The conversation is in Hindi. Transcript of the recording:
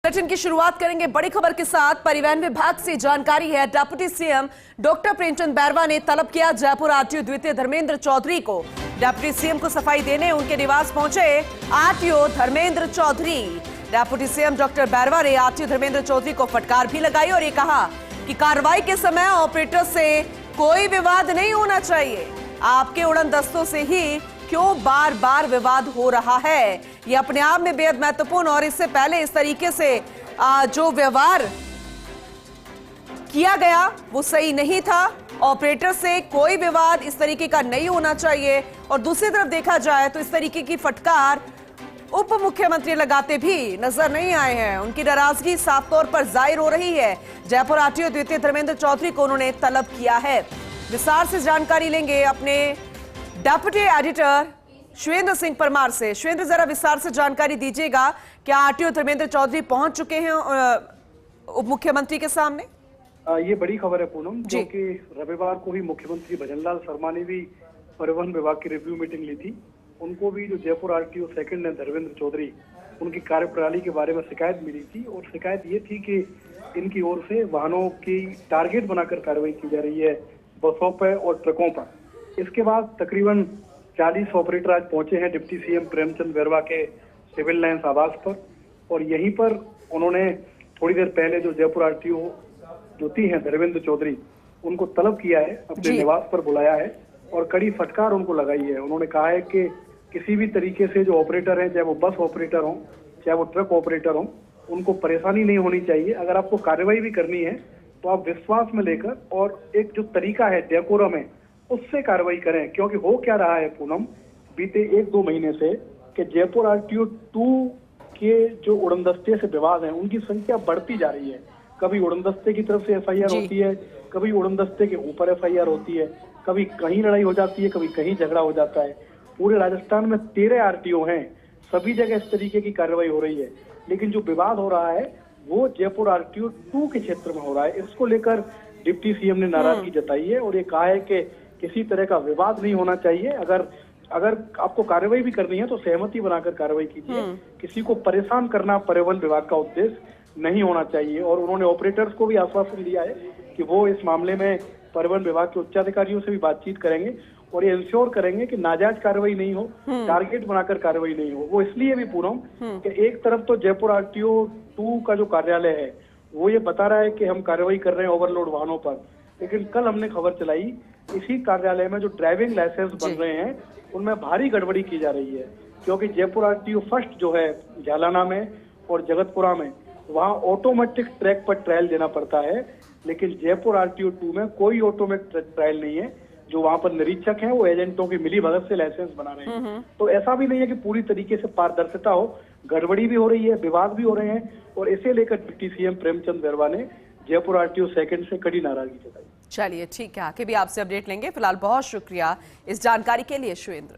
बुलेटिन की शुरुआत करेंगे बड़ी खबर के साथ। परिवहन विभाग से जानकारी है, deputy CM doctor Premchand Bairwa ने तलब किया जयपुर आरटीओ द्वितीय धर्मेंद्र चौधरी को। डिप्टी सीएम को सफाई देने उनके निवास पहुंचे RTO Dharmendra Chaudhary. Deputy CM doctor Bairwa ने आरटीओ धर्मेंद्र चौधरी को फटकार भी लगाई और ये कहा कि कार्रवाई के समय ऑपरेटर से कोई विवाद नहीं होना चाहिए। आपके उड़न दस्तों से ही क्यों बार बार विवाद हो रहा है, ये अपने आप में बेहद महत्वपूर्ण। और इससे पहले इस तरीके से जो व्यवहार किया गया वो सही नहीं था। ऑपरेटर से कोई विवाद इस तरीके का नहीं होना चाहिए। और दूसरी तरफ देखा जाए तो इस तरीके की फटकार उप मुख्यमंत्री लगाते भी नजर नहीं आए हैं। उनकी नाराजगी साफ तौर पर जाहिर हो रही है। जयपुर आरटीओ द्वितीय धर्मेंद्र चौधरी को उन्होंने तलब किया है। विस्तार से जानकारी लेंगे अपने डिप्टी एडिटर शिवेंद्र सिंह परमार से। शिवेंद्र, जरा विस्तार से जानकारी दीजिएगा, क्या आरटीओ धर्मेंद्र चौधरी पहुंच चुके हैं उप मुख्यमंत्री के सामने? ये बड़ी खबर है पूनम, जो कि रविवार को ही मुख्यमंत्री भजनलाल शर्मा ने भी परिवहन विभाग की रिव्यू मीटिंग ली थी। उनको भी जो जयपुर आरटीओ सेकंड है धर्मेंद्र चौधरी, उनकी कार्यप्रणाली के बारे में शिकायत मिली थी। और शिकायत ये थी कि इनकी ओर से वाहनों की टारगेट बनाकर कार्रवाई की जा रही है, बसों पर और ट्रकों पर। इसके बाद तकरीबन 40 ऑपरेटर आज पहुंचे हैं डिप्टी सीएम प्रेमचंद बैरवा के सिविल लाइंस आवास पर। और यहीं पर उन्होंने थोड़ी देर पहले जो जयपुर आरटीओ ज्योति हैं धर्मेंद्र चौधरी, उनको तलब किया है, अपने निवास पर बुलाया है और कड़ी फटकार उनको लगाई है। उन्होंने कहा है कि किसी भी तरीके से जो ऑपरेटर हैं, चाहे वो बस ऑपरेटर हों चाहे वो ट्रक ऑपरेटर हों, उनको परेशानी नहीं होनी चाहिए। अगर आपको कार्रवाई भी करनी है तो आप विश्वास में लेकर और एक जो तरीका है डेकोरम है उससे कार्रवाई करें। क्योंकि हो क्या रहा है पूनम, बीते 1-2 महीने से कि जयपुर आरटीओ 2 के जो उड़नदस्ते से विवाद हैं उनकी संख्या बढ़ती जा रही है। कभी उड़नदस्ते की तरफ से एफआईआर होती है, कभी उड़नदस्ते के ऊपर एफआईआर होती है, कभी कहीं लड़ाई हो जाती है, कभी कहीं झगड़ा हो जाता है। पूरे राजस्थान में 13 आरटीओ हैं, सभी जगह इस तरीके की कार्रवाई हो रही है। लेकिन जो विवाद हो रहा है वो जयपुर आरटीओ 2 के क्षेत्र में हो रहा है। इसको लेकर डिप्टी सीएम ने नाराजगी जताई है और ये कहा है कि किसी तरह का विवाद नहीं होना चाहिए। अगर आपको कार्रवाई भी करनी है तो सहमति बनाकर कार्रवाई कीजिए। किसी को परेशान करना परिवहन विभाग का उद्देश्य नहीं होना चाहिए। और उन्होंने ऑपरेटर्स को भी आश्वासन दिया है कि वो इस मामले में परिवहन विभाग के उच्चाधिकारियों से भी बातचीत करेंगे और ये इंश्योर करेंगे कि नाजायज कार्रवाई नहीं हो, टारगेट बनाकर कार्रवाई नहीं हो। वो इसलिए भी पूरा कि एक तरफ तो जयपुर आरटीओ 2 का जो कार्यालय है वो ये बता रहा है कि हम कार्रवाई कर रहे हैं ओवरलोड वाहनों पर, लेकिन कल हमने खबर चलाई इसी कार्यालय में जो ड्राइविंग लाइसेंस बन रहे हैं उनमें भारी गड़बड़ी की जा रही है। क्योंकि जयपुर आरटीओ फर्स्ट जो है जालाना में और जगतपुरा में, वहाँ ऑटोमेटिक ट्रैक पर ट्रायल देना पड़ता है, लेकिन जयपुर आरटीओ 2 में कोई ऑटोमेटिक ट्रायल नहीं है। जो वहाँ पर निरीक्षक हैं वो एजेंटों की मिलीभगत से लाइसेंस बना रहे हैं। तो ऐसा भी नहीं है कि पूरी तरीके से पारदर्शिता हो, गड़बड़ी भी हो रही है, विवाद भी हो रहे हैं। और इसे लेकर डिप्टी सीएम प्रेमचंद बैरवा ने जयपुर आरटीओ सेकंड से कड़ी नाराजगी जताई। चलिए ठीक है, आगे भी आपसे अपडेट लेंगे। फिलहाल बहुत शुक्रिया इस जानकारी के लिए शिवेंद्र।